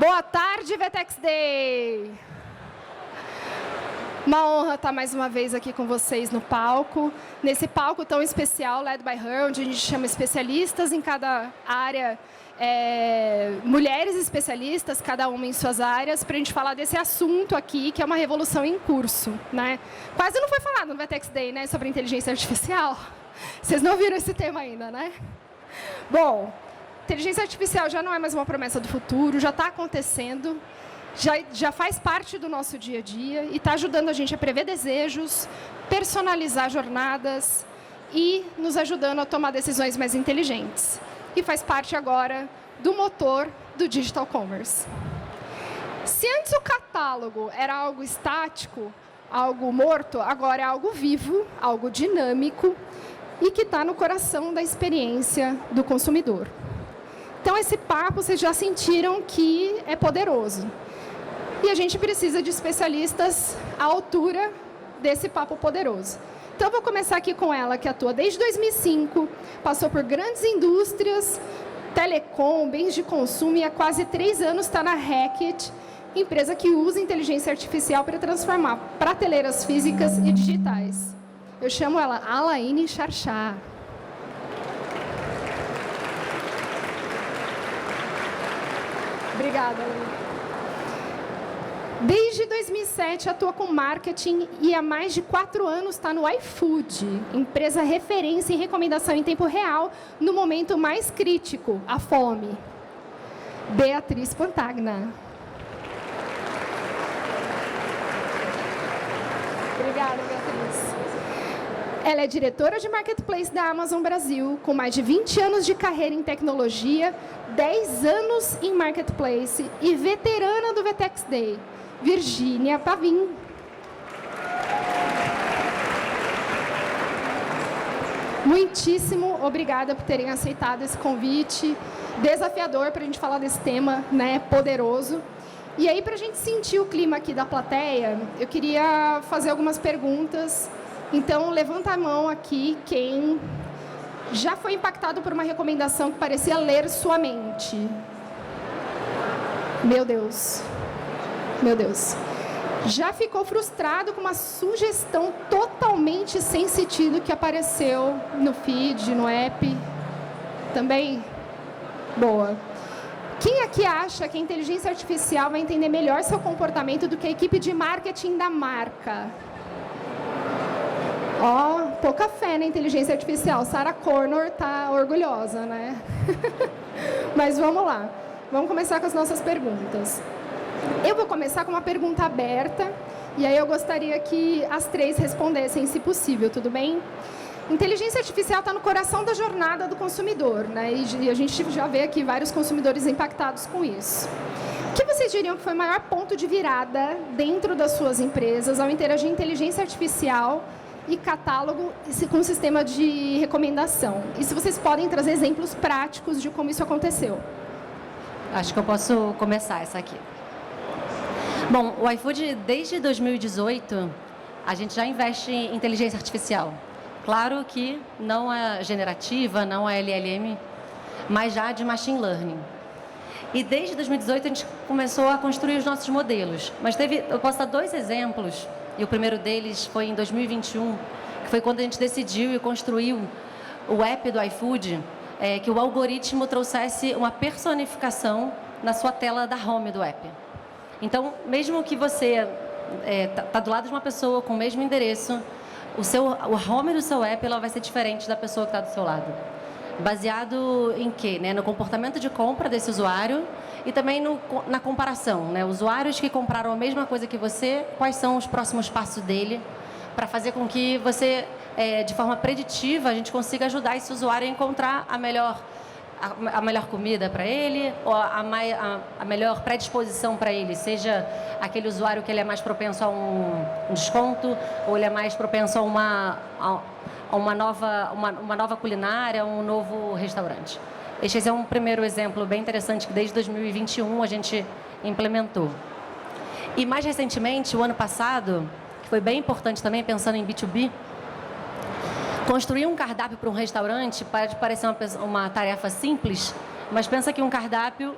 Boa tarde, VTEX Day! Uma honra estar mais uma vez aqui com vocês no palco, nesse palco tão especial, Led by Her, onde a gente chama especialistas em cada área, mulheres especialistas, cada uma em suas áreas, para a gente falar desse assunto aqui, que é uma revolução em curso, né? Quase não foi falado no VTEX Day, né, sobre inteligência artificial. Vocês não viram esse tema ainda, né? Bom, inteligência artificial já não é mais uma promessa do futuro, já está acontecendo. Já faz parte do nosso dia a dia e está ajudando a gente a prever desejos, personalizar jornadas e nos ajudando a tomar decisões mais inteligentes. E faz parte agora do motor do Digital Commerce. Se antes o catálogo era algo estático, algo morto, agora é algo vivo, algo dinâmico e que está no coração da experiência do consumidor. Então, esse papo, vocês já sentiram que é poderoso. E a gente precisa de especialistas à altura desse papo poderoso. Então, eu vou começar aqui com ela, que atua desde 2005, passou por grandes indústrias, telecom, bens de consumo, e há quase 3 anos está na Hackett, empresa que usa inteligência artificial para transformar prateleiras físicas e digitais. Eu chamo ela Alaine Charchá. Obrigada, Alaine. Desde 2007, atua com marketing e há mais de 4 anos está no iFood, empresa referência em recomendação em tempo real, no momento mais crítico, a fome. Beatriz Pantagna. Obrigada, Beatriz. Ela é diretora de Marketplace da Amazon Brasil, com mais de 20 anos de carreira em tecnologia, 10 anos em Marketplace e veterana do VTEX Day. Virgínia Pavim. Muitíssimo obrigada por terem aceitado esse convite desafiador para a gente falar desse tema, né, poderoso. E aí, para a gente sentir o clima aqui da plateia, eu queria fazer algumas perguntas. Então, levanta a mão aqui quem já foi impactado por uma recomendação que parecia ler sua mente. Meu Deus. Meu Deus. Já ficou frustrado com uma sugestão totalmente sem sentido que apareceu no feed, no app? Também? Boa. Quem aqui acha que a inteligência artificial vai entender melhor seu comportamento do que a equipe de marketing da marca? Ó, pouca fé na inteligência artificial. Sarah Connor está orgulhosa, né? Mas vamos lá. Vamos começar com as nossas perguntas. Eu vou começar com uma pergunta aberta, e aí eu gostaria que as 3 respondessem, se possível, tudo bem? Inteligência artificial está no coração da jornada do consumidor, né? E a gente já vê aqui vários consumidores impactados com isso. O que vocês diriam que foi o maior ponto de virada dentro das suas empresas ao interagir inteligência artificial e catálogo com o sistema de recomendação? E se vocês podem trazer exemplos práticos de como isso aconteceu? Acho que eu posso começar essa aqui. Bom, o iFood, desde 2018, a gente já investe em inteligência artificial. Claro que não é generativa, não é LLM, mas já de machine learning. E desde 2018 a gente começou a construir os nossos modelos. Mas eu posso dar 2 exemplos, e o primeiro deles foi em 2021, que foi quando a gente decidiu e construiu o app do iFood, que o algoritmo trouxesse uma personificação na sua tela da home do app. Então, mesmo que você está do lado de uma pessoa com o mesmo endereço, o home do seu app ela vai ser diferente da pessoa que está do seu lado. Baseado em quê? Né? No comportamento de compra desse usuário e também na comparação. Né? Usuários que compraram a mesma coisa que você, quais são os próximos passos dele, para fazer com que você, de forma preditiva, a gente consiga ajudar esse usuário a encontrar a melhor comida para ele, ou a melhor predisposição para ele, seja aquele usuário que ele é mais propenso a um desconto, ou ele é mais propenso a uma nova culinária, um novo restaurante. Este é um primeiro exemplo bem interessante que desde 2021 a gente implementou. E mais recentemente, o ano passado, que foi bem importante também, pensando em B2B, construir um cardápio para um restaurante pode parecer uma tarefa simples, mas pensa que um cardápio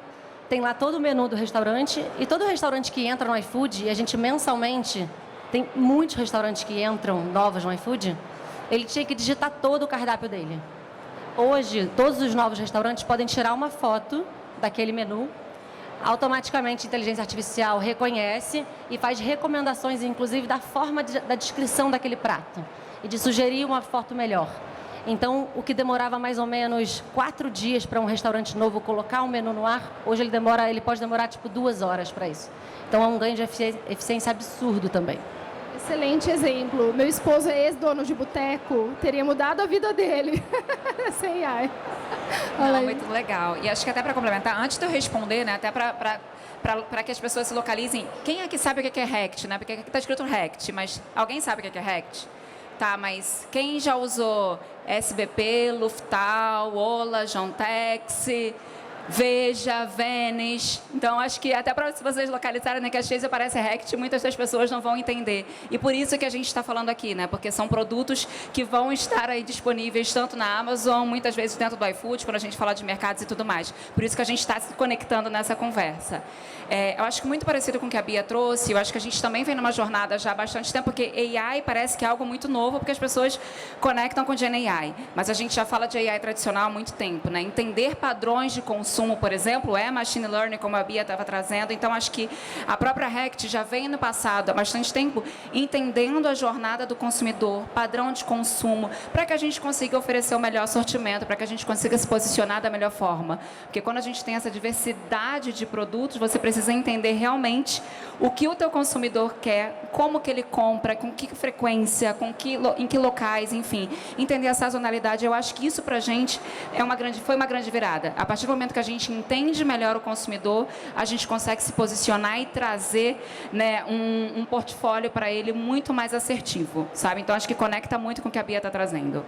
tem lá todo o menu do restaurante, e todo restaurante que entra no iFood, e a gente mensalmente, tem muitos restaurantes que entram novos no iFood, ele tinha que digitar todo o cardápio dele. Hoje, todos os novos restaurantes podem tirar uma foto daquele menu, automaticamente a inteligência artificial reconhece e faz recomendações, inclusive, da forma da descrição daquele prato e de sugerir uma foto melhor. Então, o que demorava mais ou menos 4 dias para um restaurante novo colocar um menu no ar, hoje ele pode demorar tipo 2 horas para isso. Então, é um ganho de eficiência absurdo também. Excelente exemplo. Meu esposo é ex-dono de boteco, teria mudado a vida dele. Sem AI. Não, muito legal. E acho que até para complementar, antes de eu responder, né, até para que as pessoas se localizem, quem aqui sabe o que é RECT, né? Porque aqui está escrito RECT, mas alguém sabe o que é RECT? Tá, mas quem já usou SBP, Luftal, Ola, Jontex, Veja, Vênis? Então, acho que até para vocês localizarem, né, que às vezes aparece RECT, muitas das pessoas não vão entender. E por isso que a gente está falando aqui, né? Porque são produtos que vão estar aí disponíveis tanto na Amazon, muitas vezes dentro do iFood, quando a gente fala de mercados e tudo mais. Por isso que a gente está se conectando nessa conversa. Eu acho que muito parecido com o que a Bia trouxe, eu acho que a gente também vem numa jornada já há bastante tempo, porque AI parece que é algo muito novo, porque as pessoas conectam com Gen AI. Mas a gente já fala de AI tradicional há muito tempo, né? Entender padrões de consumo, por exemplo, é machine learning, como a Bia estava trazendo. Então, acho que a própria RECT já vem no passado, há bastante tempo, entendendo a jornada do consumidor, padrão de consumo, para que a gente consiga oferecer o melhor sortimento, para que a gente consiga se posicionar da melhor forma. Porque quando a gente tem essa diversidade de produtos, você precisa entender realmente o que o teu consumidor quer, como que ele compra, com que frequência, em que locais, enfim. Entender a sazonalidade, eu acho que isso para a gente foi uma grande virada. A partir do momento que a gente entende melhor o consumidor, a gente consegue se posicionar e trazer, né, um portfólio para ele muito mais assertivo, sabe? Então, acho que conecta muito com o que a Bia está trazendo.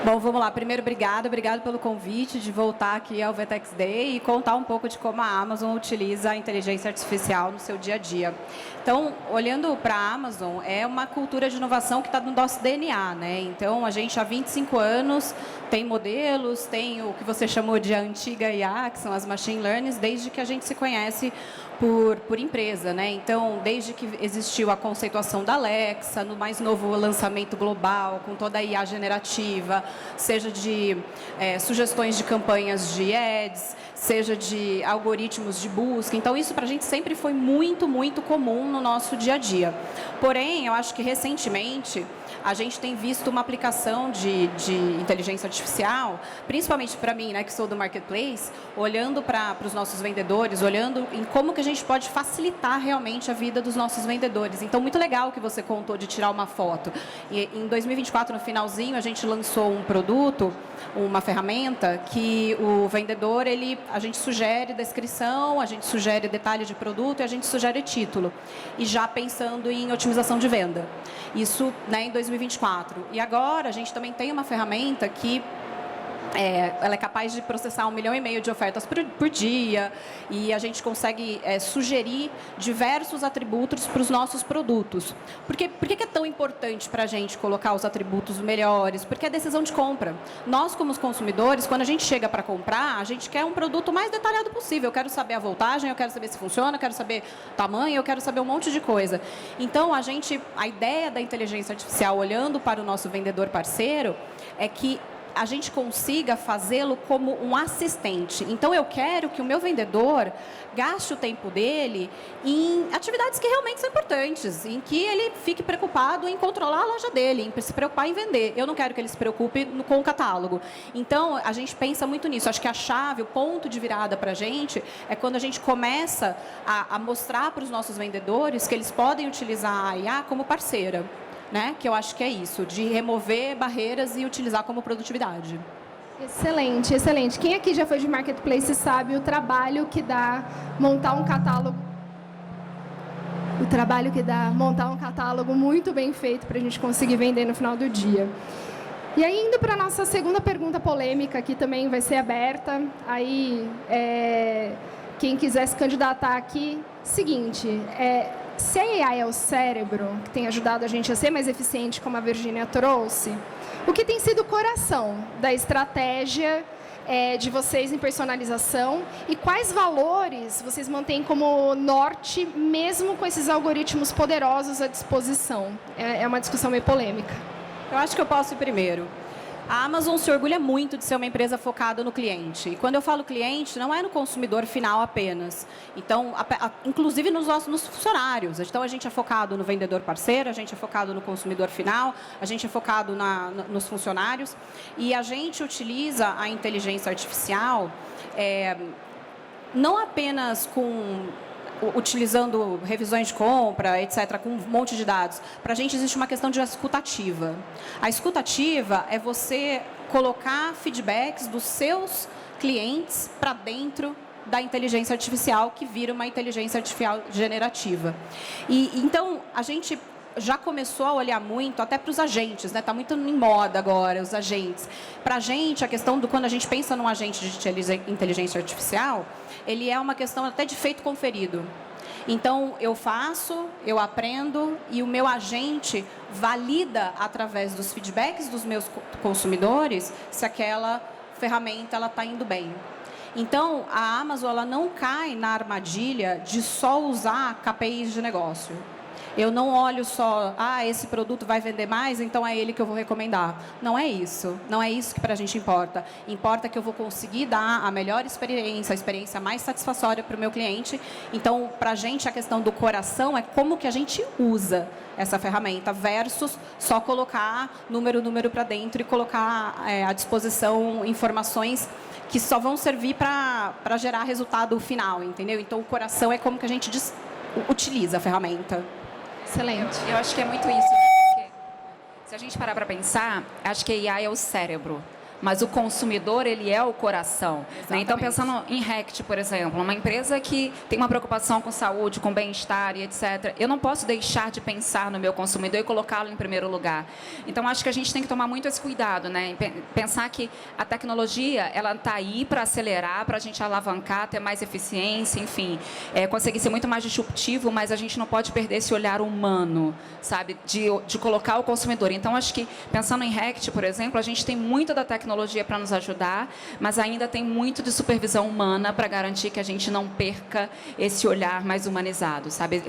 Bom, vamos lá. Primeiro, obrigado pelo convite de voltar aqui ao VTEX Day e contar um pouco de como a Amazon utiliza a inteligência artificial no seu dia a dia. Então, olhando para a Amazon, é uma cultura de inovação que está no nosso DNA, né? Então, a gente há 25 anos tem modelos, tem o que você chamou de antiga IA, que são as machine learnings, desde que a gente se conhece por empresa, né? Então, desde que existiu a conceituação da Alexa, no mais novo lançamento global, com toda a IA generativa, seja de sugestões de campanhas de ads, seja de algoritmos de busca. Então, isso para a gente sempre foi muito, muito comum no nosso dia a dia. Porém, eu acho que recentemente a gente tem visto uma aplicação de inteligência artificial, principalmente para mim, né, que sou do Marketplace, olhando para os nossos vendedores, olhando em como que a gente pode facilitar realmente a vida dos nossos vendedores. Então, muito legal que você contou de tirar uma foto. E em 2024, no finalzinho, a gente lançou um produto, uma ferramenta que o vendedor, a gente sugere descrição, a gente sugere detalhe de produto e a gente sugere título. E já pensando em otimização de venda. Isso, né, em 2024. E agora a gente também tem uma ferramenta que ela é capaz de processar 1,5 milhão de ofertas por dia e a gente consegue sugerir diversos atributos para os nossos produtos. Por que é tão importante para a gente colocar os atributos melhores? Porque é decisão de compra. Nós, como os consumidores, quando a gente chega para comprar, a gente quer um produto mais detalhado possível. Eu quero saber a voltagem, eu quero saber se funciona, eu quero saber o tamanho, eu quero saber um monte de coisa. Então, a ideia da inteligência artificial, olhando para o nosso vendedor parceiro, é que a gente consiga fazê-lo como um assistente. Então, eu quero que o meu vendedor gaste o tempo dele em atividades que realmente são importantes, em que ele fique preocupado em controlar a loja dele, em se preocupar em vender. Eu não quero que ele se preocupe com o catálogo. Então, a gente pensa muito nisso. Acho que a chave, o ponto de virada para a gente é quando a gente começa a mostrar para os nossos vendedores que eles podem utilizar a IA como parceira. Né? Que eu acho que é isso, de remover barreiras e utilizar como produtividade. Excelente, excelente. Quem aqui já foi de Marketplace sabe o trabalho que dá montar um catálogo. O trabalho que dá montar um catálogo muito bem feito para a gente conseguir vender no final do dia. E aí, indo para a nossa segunda pergunta polêmica, que também vai ser aberta. Aí, quem quiser se candidatar aqui, seguinte, se a AI é o cérebro, que tem ajudado a gente a ser mais eficiente, como a Virginia trouxe, o que tem sido o coração da estratégia de vocês em personalização e quais valores vocês mantêm como norte, mesmo com esses algoritmos poderosos à disposição? É uma discussão meio polêmica. Eu acho que eu posso ir primeiro. A Amazon se orgulha muito de ser uma empresa focada no cliente. E quando eu falo cliente, não é no consumidor final apenas. Então, inclusive nos funcionários. Então, a gente é focado no vendedor parceiro, a gente é focado no consumidor final, a gente é focado nos funcionários. E a gente utiliza a inteligência artificial não apenas utilizando revisões de compra, etc., com um monte de dados. Para a gente existe uma questão de escutativa. A escutativa é você colocar feedbacks dos seus clientes para dentro da inteligência artificial, que vira uma inteligência artificial generativa. Então, a gente já começou a olhar muito até para os agentes, né? Está muito em moda agora, os agentes. Para a gente, a questão quando a gente pensa num agente de inteligência artificial, ele é uma questão até de feito conferido. Então, eu faço, eu aprendo e o meu agente valida através dos feedbacks dos meus consumidores se aquela ferramenta está indo bem. Então, a Amazon ela não cai na armadilha de só usar KPIs de negócio. Eu não olho só, esse produto vai vender mais, então é ele que eu vou recomendar. Não é isso. Não é isso que para a gente importa. Importa que eu vou conseguir dar a melhor experiência, a experiência mais satisfatória para o meu cliente. Então, para a gente, a questão do coração é como que a gente usa essa ferramenta versus só colocar número para dentro e colocar à disposição informações que só vão servir para gerar resultado final, entendeu? Então, o coração é como que a gente utiliza a ferramenta. Excelente. Eu acho que é muito isso. Porque se a gente parar para pensar, acho que a AI é o cérebro. Mas o consumidor, ele é o coração. Né? Então, pensando em Rect, por exemplo, uma empresa que tem uma preocupação com saúde, com bem-estar e etc., eu não posso deixar de pensar no meu consumidor e colocá-lo em primeiro lugar. Então, acho que a gente tem que tomar muito esse cuidado, né? Pensar que a tecnologia, ela está aí para acelerar, para a gente alavancar, ter mais eficiência, enfim, conseguir ser muito mais disruptivo, mas a gente não pode perder esse olhar humano, sabe? De colocar o consumidor. Então, acho que, pensando em Rect, por exemplo, a gente tem muito da tecnologia para nos ajudar, mas ainda tem muito de supervisão humana para garantir que a gente não perca esse olhar mais humanizado, sabe?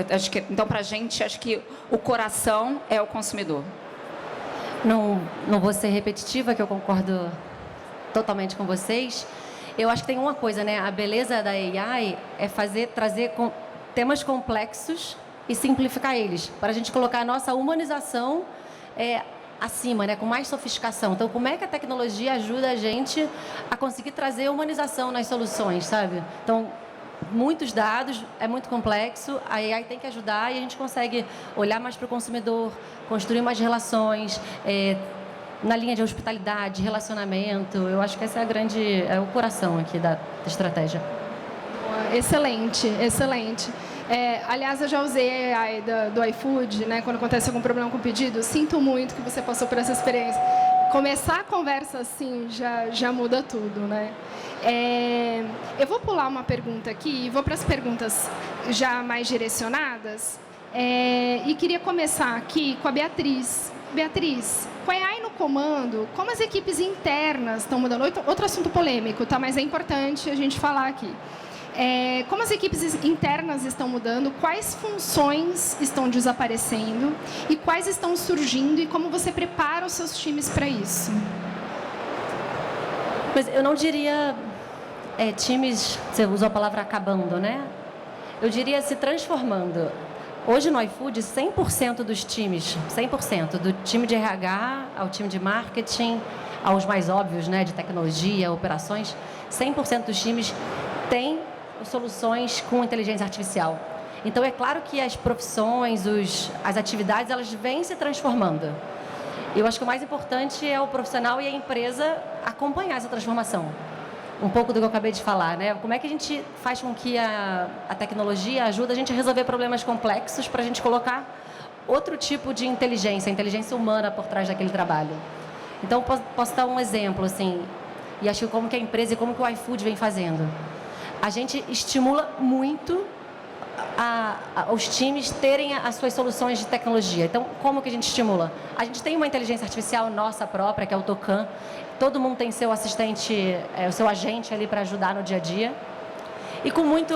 Então, para a gente, acho que o coração é o consumidor. Não vou ser repetitiva, que eu concordo totalmente com vocês. Eu acho que tem uma coisa, né? A beleza da AI é trazer temas complexos e simplificar eles, para a gente colocar a nossa humanização acima, né, com mais sofisticação. Então, como é que a tecnologia ajuda a gente a conseguir trazer humanização nas soluções, sabe? Então, muitos dados, é muito complexo, a AI tem que ajudar e a gente consegue olhar mais para o consumidor, construir mais relações, na linha de hospitalidade, relacionamento. Eu acho que essa é o coração aqui da estratégia. Excelente, excelente. Aliás, eu já usei a AI do iFood, né, quando acontece algum problema com o pedido. Sinto muito que você passou por essa experiência. Começar a conversa assim já muda tudo, né? Eu vou pular uma pergunta aqui e vou para as perguntas já mais direcionadas. E queria começar aqui com a Beatriz. Beatriz, com a AI no comando, como as equipes internas estão mudando? Outro assunto polêmico, tá? Mas é importante a gente falar aqui. Como as equipes internas estão mudando, quais funções estão desaparecendo e quais estão surgindo e como você prepara os seus times para isso? Mas eu não diria times, você usou a palavra acabando, né? Eu diria se transformando. Hoje no iFood, 100% dos times, 100%, do time de RH ao time de marketing, aos mais óbvios, né, de tecnologia, operações, 100% dos times têm soluções com inteligência artificial. Então, é claro que as profissões, as atividades, elas vêm se transformando. Eu acho que o mais importante é o profissional e a empresa acompanhar essa transformação. Um pouco do que eu acabei de falar, né? Como é que a gente faz com que a tecnologia ajude a gente a resolver problemas complexos para a gente colocar outro tipo de inteligência, a inteligência humana por trás daquele trabalho. Então, posso dar um exemplo, assim, e acho que como que a empresa e como que o iFood vem fazendo. A gente estimula muito os times terem as suas soluções de tecnologia. Então, como que a gente estimula? A gente tem uma inteligência artificial nossa própria, que é o Tocan. Todo mundo tem seu assistente, o seu agente ali para ajudar no dia a dia. E com muito...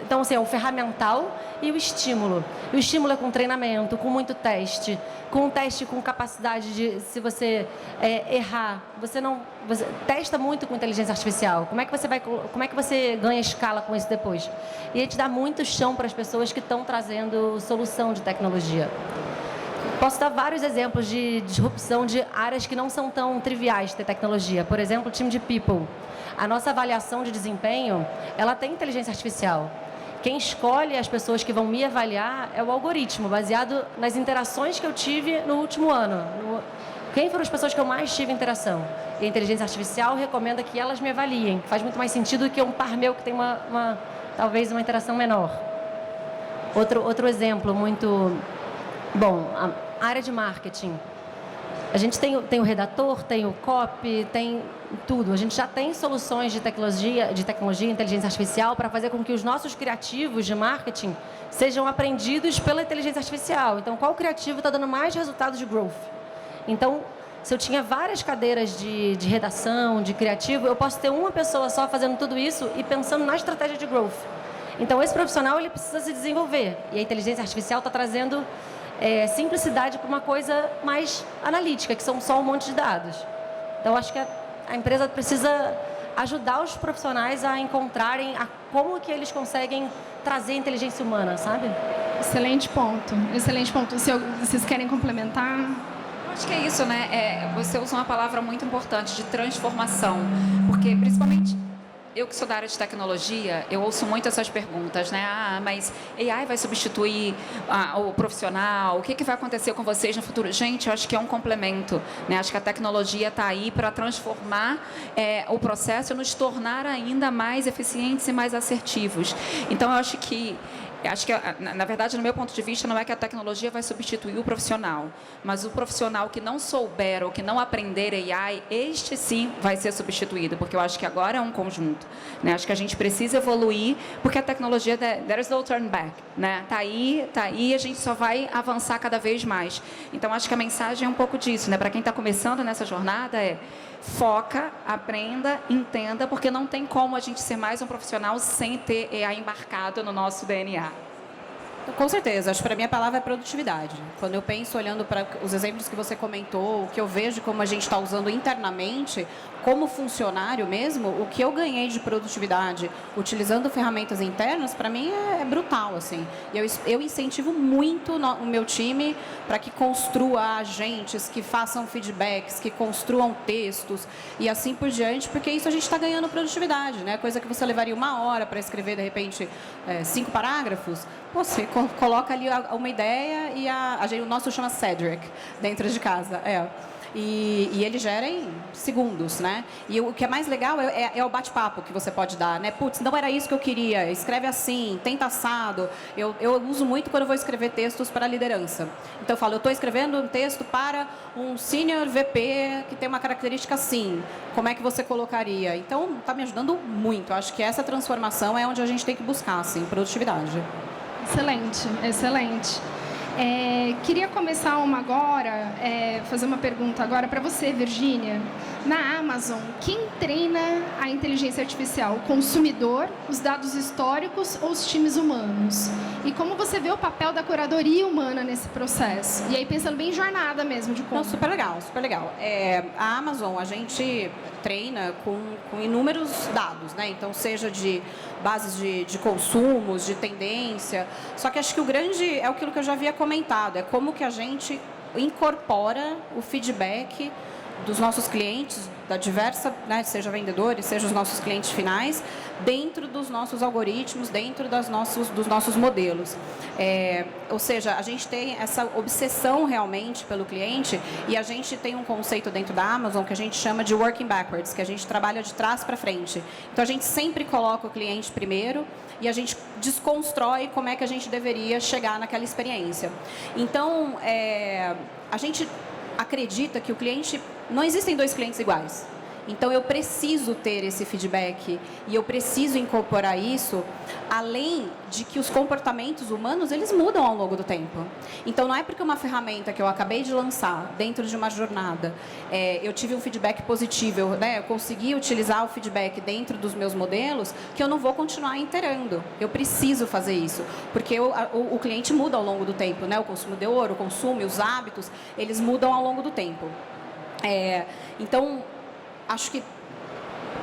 Então, assim, é o ferramental e o estímulo. E o estímulo é com treinamento, com muito teste. Com um teste com capacidade de, se você errar, você testa muito com inteligência artificial. Como é que você ganha escala com isso depois? E a gente dá muito chão para as pessoas que estão trazendo solução de tecnologia. Posso dar vários exemplos de disrupção de áreas que não são tão triviais de ter tecnologia. Por exemplo, o time de People. A nossa avaliação de desempenho, ela tem inteligência artificial. Quem escolhe as pessoas que vão me avaliar é o algoritmo, baseado nas interações que eu tive no último ano. Quem foram as pessoas que eu mais tive interação? E a inteligência artificial recomenda que elas me avaliem. Faz muito mais sentido do que um par meu que tem talvez uma interação menor. Outro exemplo muito bom, a área de marketing. A gente tem o redator, tem o copy, tem tudo. A gente já tem soluções de tecnologia e inteligência artificial para fazer com que os nossos criativos de marketing sejam aprendidos pela inteligência artificial. Então, qual criativo está dando mais resultados de growth? Então, se eu tinha várias cadeiras de redação, de criativo, eu posso ter uma pessoa só fazendo tudo isso e pensando na estratégia de growth. Então, esse profissional ele precisa se desenvolver. E a inteligência artificial está trazendo simplicidade para uma coisa mais analítica, que são só um monte de dados. Então, acho que a empresa precisa ajudar os profissionais a encontrarem como que eles conseguem trazer inteligência humana, sabe? Excelente ponto, excelente ponto. Vocês querem complementar? Acho que é isso, né? Você usa uma palavra muito importante de transformação, porque principalmente eu que sou da área de tecnologia, eu ouço muito essas perguntas, né? Mas AI vai substituir o profissional? O que vai acontecer com vocês no futuro? Gente, eu acho que é um complemento, né? Acho que a tecnologia está aí para transformar o processo e nos tornar ainda mais eficientes e mais assertivos. Então, eu acho que na verdade, no meu ponto de vista, não é que a tecnologia vai substituir o profissional, mas o profissional que não souber ou que não aprender AI, este sim vai ser substituído, porque eu acho que agora é um conjunto, né? Acho que a gente precisa evoluir, porque a tecnologia, there is no turn back, né? Tá aí, a gente só vai avançar cada vez mais. Então, acho que a mensagem é um pouco disso, né? Para quem está começando nessa jornada foca, aprenda, entenda, porque não tem como a gente ser mais um profissional sem ter AI embarcado no nosso DNA. Com certeza, acho que para mim a palavra é produtividade. Quando eu penso, olhando para os exemplos que você comentou, o que eu vejo como a gente está usando internamente, como funcionário mesmo, o que eu ganhei de produtividade utilizando ferramentas internas, para mim é brutal, assim. Eu incentivo muito o meu time para que construa agentes, que façam feedbacks, que construam textos e assim por diante, porque isso a gente está ganhando produtividade, né? Coisa que você levaria 1 hora para escrever, de repente, 5 parágrafos, você coloca ali uma ideia e o nosso chama Cedric, dentro de casa. E ele gera em segundos, né? E o que é mais legal é o bate-papo que você pode dar, né? Putz, não era isso que eu queria, escreve assim, tenta assado. Eu uso muito quando eu vou escrever textos para liderança. Então eu falo, eu estou escrevendo um texto para um senior VP que tem uma característica assim. Como é que você colocaria? Então, está me ajudando muito. Eu acho que essa transformação é onde a gente tem que buscar, assim, produtividade. Excelente, excelente. Queria começar fazer uma pergunta agora para você, Virgínia. Na Amazon, quem treina a inteligência artificial? O consumidor, os dados históricos ou os times humanos? E como você vê o papel da curadoria humana nesse processo? E aí, pensando bem em jornada mesmo de como. Não, super legal, super legal. A Amazon, a gente treina com inúmeros dados, né? Então, seja de bases de consumos, de tendência. Só que acho que o grande é aquilo que eu já havia comentado, é como que a gente incorpora o feedback dos nossos clientes, da diversa, né, seja vendedores, seja os nossos clientes finais, dentro dos nossos algoritmos, dentro dos nossos modelos. Ou seja, a gente tem essa obsessão realmente pelo cliente e a gente tem um conceito dentro da Amazon que a gente chama de working backwards, que a gente trabalha de trás para frente. Então, a gente sempre coloca o cliente primeiro e a gente desconstrói como é que a gente deveria chegar naquela experiência. Então, a gente acredita que o cliente... Não existem 2 clientes iguais. Então, eu preciso ter esse feedback e eu preciso incorporar isso, além de que os comportamentos humanos, eles mudam ao longo do tempo. Então, não é porque uma ferramenta que eu acabei de lançar dentro de uma jornada, eu tive um feedback positivo, eu consegui utilizar o feedback dentro dos meus modelos, que eu não vou continuar iterando. Eu preciso fazer isso, porque o cliente muda ao longo do tempo, né? O consumidor, o consumo e os hábitos, eles mudam ao longo do tempo. Então, acho que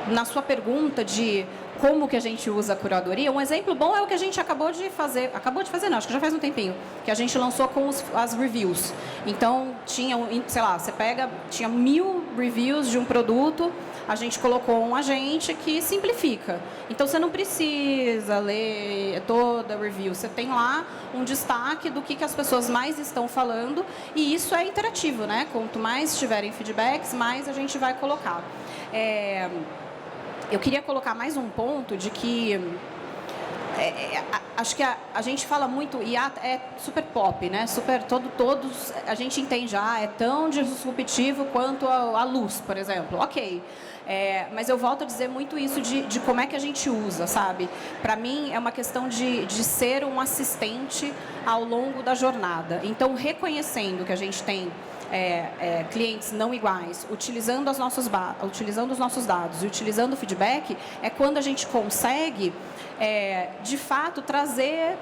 na sua pergunta de como que a gente usa a curadoria, um exemplo bom é o que a gente acabou de fazer não, acho que já faz um tempinho, que a gente lançou com as reviews. Então, tinha, sei lá, tinha 1000 reviews de um produto, a gente colocou um agente que simplifica. Então, você não precisa ler toda a review, você tem lá um destaque do que as pessoas mais estão falando, e isso é interativo, né? Quanto mais tiverem feedbacks, mais a gente vai colocar. Eu queria colocar mais um ponto de que acho que a gente fala muito, e é super pop, né? Todos a gente entende, é tão disruptivo quanto a luz, por exemplo. Ok. Mas eu volto a dizer muito isso de como é que a gente usa, sabe? Para mim, é uma questão de ser um assistente ao longo da jornada. Então, reconhecendo que a gente tem clientes não iguais, utilizando os nossos dados e utilizando o feedback, é quando a gente consegue, de fato, trazer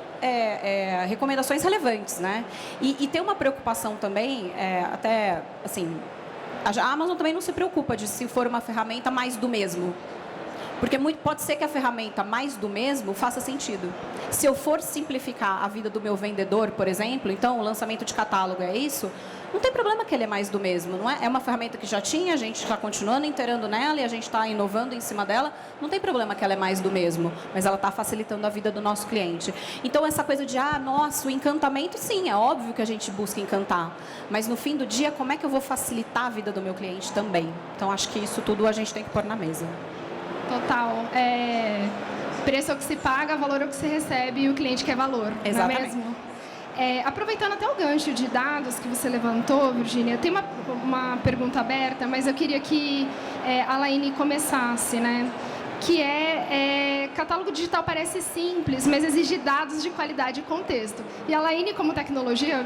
recomendações relevantes, né? E tem uma preocupação também, até, assim, a Amazon também não se preocupa de se for uma ferramenta mais do mesmo. Porque pode ser que a ferramenta mais do mesmo faça sentido. Se eu for simplificar a vida do meu vendedor, por exemplo, então o lançamento de catálogo é isso, não tem problema que ele é mais do mesmo, não é? É uma ferramenta que já tinha, a gente está continuando inteirando nela e a gente está inovando em cima dela, não tem problema que ela é mais do mesmo, mas ela está facilitando a vida do nosso cliente. Então, essa coisa de, nossa, o encantamento, sim, é óbvio que a gente busca encantar, mas no fim do dia, como é que eu vou facilitar a vida do meu cliente também? Então, acho que isso tudo a gente tem que pôr na mesa. Total. Preço é o que se paga, valor é o que se recebe e o cliente quer valor. Exatamente. Não é mesmo? Aproveitando até o gancho de dados que você levantou, Virgínia, tem uma pergunta aberta, mas eu queria que a Laine começasse, né? Que catálogo digital parece simples, mas exige dados de qualidade e contexto. E a Laine, como tecnologia,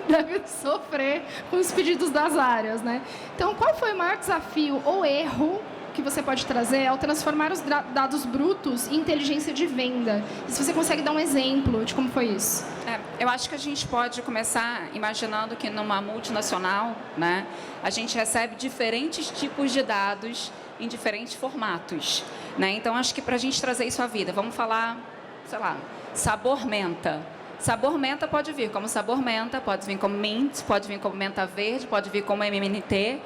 deve sofrer com os pedidos das áreas, né? Então, qual foi o maior desafio ou erro que você pode trazer ao transformar os dados brutos em inteligência de venda? E se você consegue dar um exemplo de como foi isso? Eu acho que a gente pode começar imaginando que numa multinacional, né, a gente recebe diferentes tipos de dados em diferentes formatos, né? Então, acho que para a gente trazer isso à vida, vamos falar, sei lá, sabor menta. Sabor menta pode vir como sabor menta, pode vir como mint, pode vir como menta verde, pode vir como MMNT.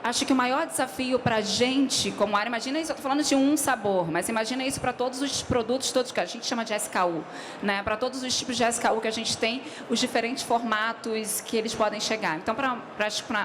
Acho que o maior desafio para a gente, como área, imagina isso, eu estou falando de um sabor, mas imagina isso para todos os produtos, todos que a gente chama de SKU, né? Para todos os tipos de SKU que a gente tem, os diferentes formatos que eles podem chegar. Então, para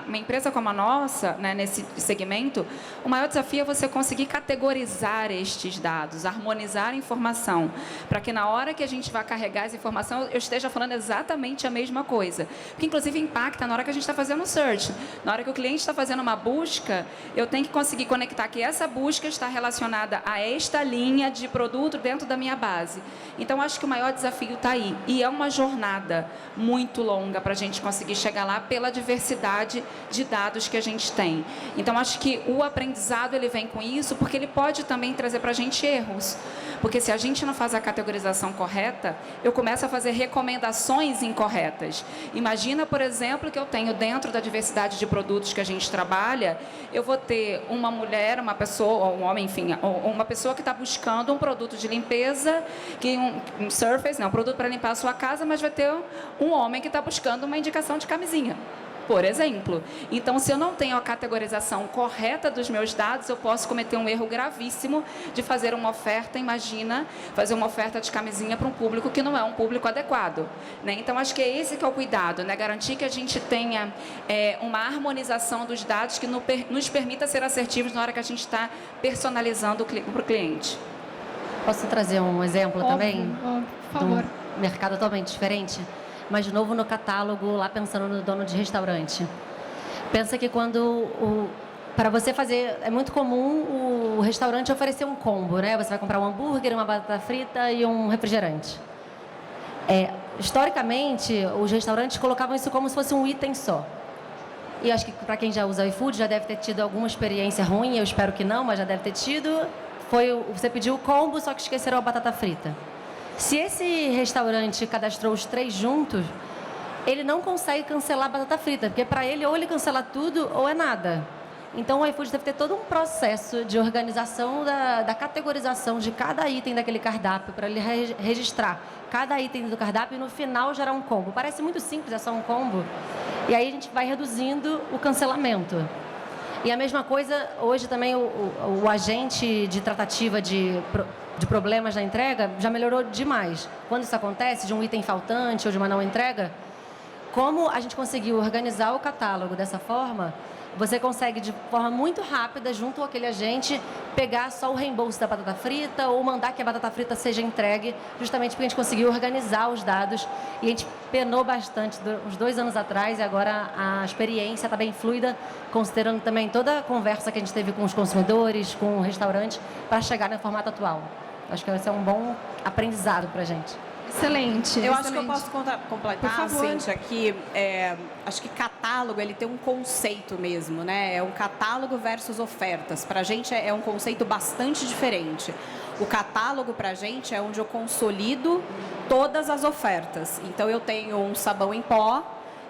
uma empresa como a nossa, né, nesse segmento, o maior desafio é você conseguir categorizar estes dados, harmonizar a informação, para que na hora que a gente vai carregar essa informação, eu esteja falando exatamente a mesma coisa. Porque, inclusive, impacta na hora que a gente está fazendo o search. Na hora que o cliente está fazendo uma busca, eu tenho que conseguir conectar que essa busca está relacionada a esta linha de produto dentro da minha base. Então, acho que o maior desafio está aí. E é uma jornada muito longa para a gente conseguir chegar lá pela diversidade de dados que a gente tem. Então, acho que o aprendizado ele vem com isso, porque ele pode também trazer para a gente erros. Porque se a gente não faz a categorização correta, eu começo a fazer recomendações incorretas. Imagina, por exemplo, que eu tenho dentro da diversidade de produtos que a gente trabalha, eu vou ter uma mulher, uma pessoa, ou um homem, enfim, uma pessoa que está buscando um produto de limpeza, um Surface, um produto para limpar a sua casa, mas vai ter um homem que está buscando uma indicação de camisinha, por exemplo. Então, se eu não tenho a categorização correta dos meus dados, eu posso cometer um erro gravíssimo de fazer uma oferta, imagina, fazer uma oferta de camisinha para um público que não é um público adequado, né? Então, acho que é esse que é o cuidado, né? Garantir que a gente tenha uma harmonização dos dados que nos permita ser assertivos na hora que a gente está personalizando para o cliente. Posso trazer um exemplo também? Por favor. De um mercado totalmente diferente? Mas, de novo, no catálogo, lá pensando no dono de restaurante. Pensa que quando para você fazer, é muito comum o restaurante oferecer um combo, né? Você vai comprar um hambúrguer, uma batata frita e um refrigerante. Historicamente, os restaurantes colocavam isso como se fosse um item só. E acho que para quem já usa iFood já deve ter tido alguma experiência ruim, eu espero que não, mas já deve ter tido. Você pediu o combo, só que esqueceram a batata frita. Se esse restaurante cadastrou os 3 juntos, ele não consegue cancelar a batata frita, porque para ele ou ele cancela tudo ou é nada. Então o iFood deve ter todo um processo de organização da categorização de cada item daquele cardápio para ele registrar cada item do cardápio e no final gerar um combo. Parece muito simples, é só um combo. E aí a gente vai reduzindo o cancelamento. E a mesma coisa, hoje também o agente de tratativa de problemas na entrega já melhorou demais. Quando isso acontece, de um item faltante ou de uma não entrega, como a gente conseguiu organizar o catálogo dessa forma, você consegue, de forma muito rápida, junto àquele agente, pegar só o reembolso da batata frita ou mandar que a batata frita seja entregue, justamente porque a gente conseguiu organizar os dados e a gente penou bastante uns 2 anos atrás e agora a experiência está bem fluida, considerando também toda a conversa que a gente teve com os consumidores, com o restaurante, para chegar no formato atual. Acho que esse é um bom aprendizado para a gente. Excelente. Eu acho excelente. que eu posso completar, Cíntia, que acho que catálogo ele tem um conceito mesmo, né? É um catálogo versus ofertas. Para a gente é um conceito bastante diferente. O catálogo para a gente é onde eu consolido todas as ofertas. Então eu tenho um sabão em pó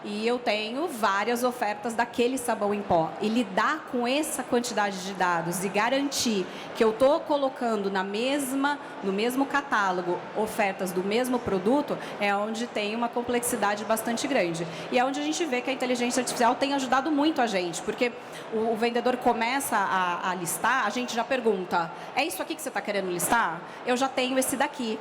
e eu tenho várias ofertas daquele sabão em pó. E lidar com essa quantidade de dados e garantir que eu estou colocando no mesmo catálogo ofertas do mesmo produto é onde tem uma complexidade bastante grande. E é onde a gente vê que a inteligência artificial tem ajudado muito a gente, porque o vendedor começa a listar, a gente já pergunta, é isso aqui que você está querendo listar? Eu já tenho esse daqui.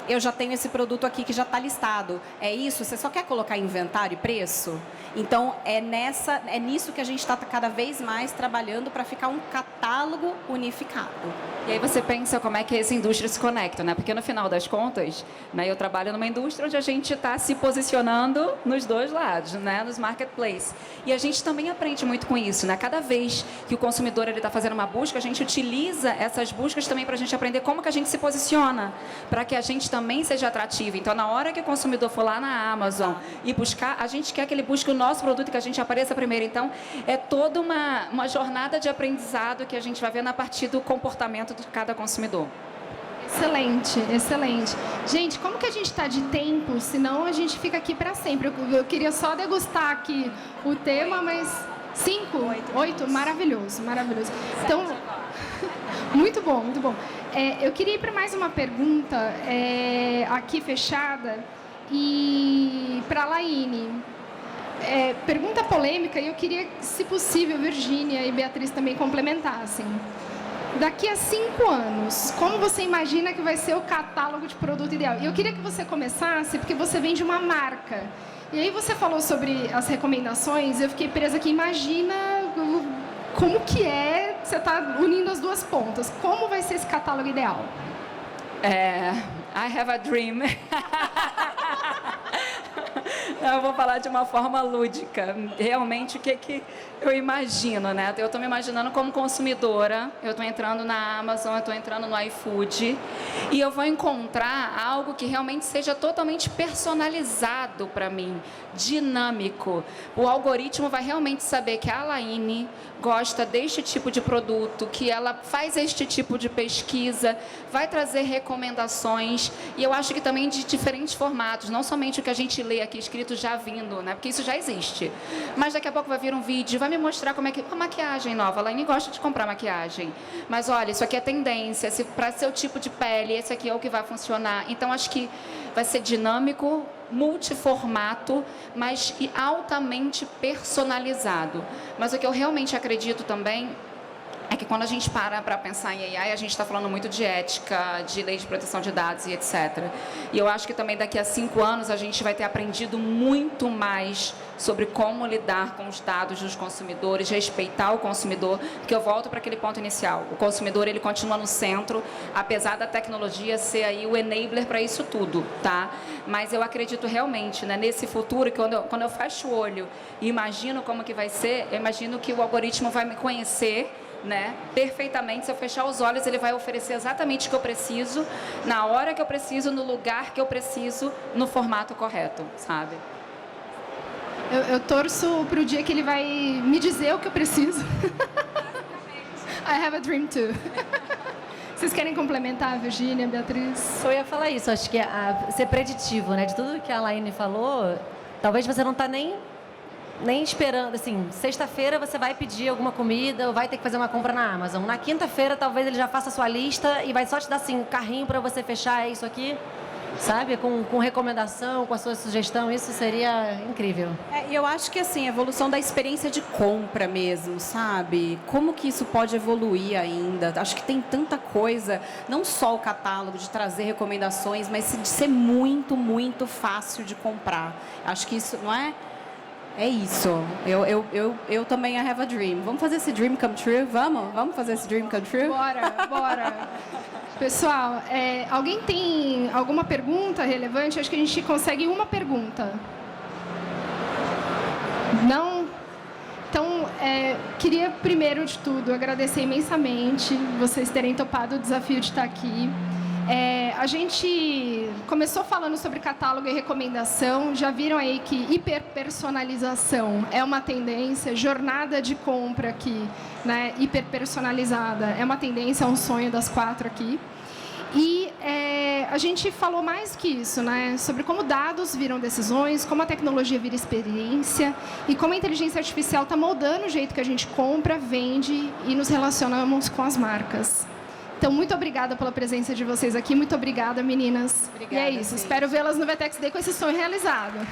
Eu já tenho esse produto aqui que já está listado. É isso? Você só quer colocar inventário e preço? Então, é nisso que a gente está cada vez mais trabalhando para ficar um catálogo unificado. E aí você pensa como é que essa indústria se conecta, né? Porque no final das contas, né, eu trabalho numa indústria onde a gente está se posicionando nos 2 lados, né? Nos marketplaces. E a gente também aprende muito com isso, né? Cada vez que o consumidor está fazendo uma busca, a gente utiliza essas buscas também para a gente aprender como que a gente se posiciona, para que a gente também seja atrativo. Então, na hora que o consumidor for lá na Amazon e buscar, a gente quer que ele busque o nosso produto, que a gente apareça primeiro. Então, é toda uma jornada de aprendizado que a gente vai vendo a partir do comportamento de cada consumidor. Excelente, excelente. Gente, como que a gente está de tempo? Senão a gente fica aqui para sempre. Eu queria só degustar aqui o tema, mas 5? 8? Maravilhoso, maravilhoso. Então, muito bom, muito bom. Eu queria ir para mais uma pergunta aqui fechada e para a Laine. Pergunta polêmica e eu queria, se possível, Virgínia e Beatriz também complementassem. Daqui a 5 anos, como você imagina que vai ser o catálogo de produto ideal? E eu queria que você começasse, porque você vem de uma marca. E aí você falou sobre as recomendações, eu fiquei presa aqui. Imagina como que você está unindo as 2 pontas. Como vai ser esse catálogo ideal? I have a dream. Eu vou falar de uma forma lúdica. Realmente, o que eu imagino, né? Eu estou me imaginando como consumidora, eu estou entrando na Amazon, eu estou entrando no iFood, e eu vou encontrar algo que realmente seja totalmente personalizado para mim, dinâmico. O algoritmo vai realmente saber que a Laine gosta deste tipo de produto, que ela faz este tipo de pesquisa, vai trazer recomendações, e eu acho que também de diferentes formatos, não somente o que a gente lê aqui escrito já vindo, né? Porque isso já existe. Mas daqui a pouco vai vir um vídeo, vai me mostrar como é que... Uma maquiagem nova, a Laine gosta de comprar maquiagem. Mas olha, isso aqui é tendência, para seu tipo de pele, esse aqui é o que vai funcionar. Então, acho que vai ser dinâmico, multiformato, mas altamente personalizado. Mas o que eu realmente acredito também é que quando a gente para pensar em AI, a gente está falando muito de ética, de lei de proteção de dados e etc. E eu acho que também daqui a 5 anos a gente vai ter aprendido muito mais sobre como lidar com os dados dos consumidores, respeitar o consumidor, porque eu volto para aquele ponto inicial. O consumidor, ele continua no centro, apesar da tecnologia ser aí o enabler para isso tudo, tá? Mas eu acredito realmente, né, nesse futuro, que quando eu fecho o olho e imagino como que vai ser, eu imagino que o algoritmo vai me conhecer, né, perfeitamente. Se eu fechar os olhos, ele vai oferecer exatamente o que eu preciso, na hora que eu preciso, no lugar que eu preciso, no formato correto, sabe? Eu torço para o dia que ele vai me dizer o que eu preciso. I have a dream too. Vocês querem complementar, Virgínia, Beatriz? Eu ia falar isso, acho que ser preditivo, né? De tudo que a Laine falou, talvez você não está nem esperando, assim, sexta-feira você vai pedir alguma comida ou vai ter que fazer uma compra na Amazon. Na quinta-feira, talvez ele já faça a sua lista e vai só te dar, assim, um carrinho para você fechar, é isso aqui, sabe? Com recomendação, com a sua sugestão, isso seria incrível. E eu acho que, assim, a evolução da experiência de compra mesmo, sabe? Como que isso pode evoluir ainda? Acho que tem tanta coisa, não só o catálogo, de trazer recomendações, mas de ser muito, muito fácil de comprar. Acho que isso, não é? É isso. Eu também I have a dream. Vamos fazer esse dream come true? Vamos fazer esse dream come true? Bora. Pessoal, alguém tem alguma pergunta relevante? Acho que a gente consegue uma pergunta. Não? Então, queria, primeiro de tudo, agradecer imensamente vocês terem topado o desafio de estar aqui. A gente começou falando sobre catálogo e recomendação. Já viram aí que hiperpersonalização é uma tendência, jornada de compra aqui, né, hiperpersonalizada, é uma tendência, é um sonho das 4 aqui. E a gente falou mais que isso, né, sobre como dados viram decisões, como a tecnologia vira experiência e como a inteligência artificial está moldando o jeito que a gente compra, vende e nos relacionamos com as marcas. Então, muito obrigada pela presença de vocês aqui. Muito obrigada, meninas. Obrigada, e é isso. sim. Espero vê-las no VTEX Day com esse sonho realizado.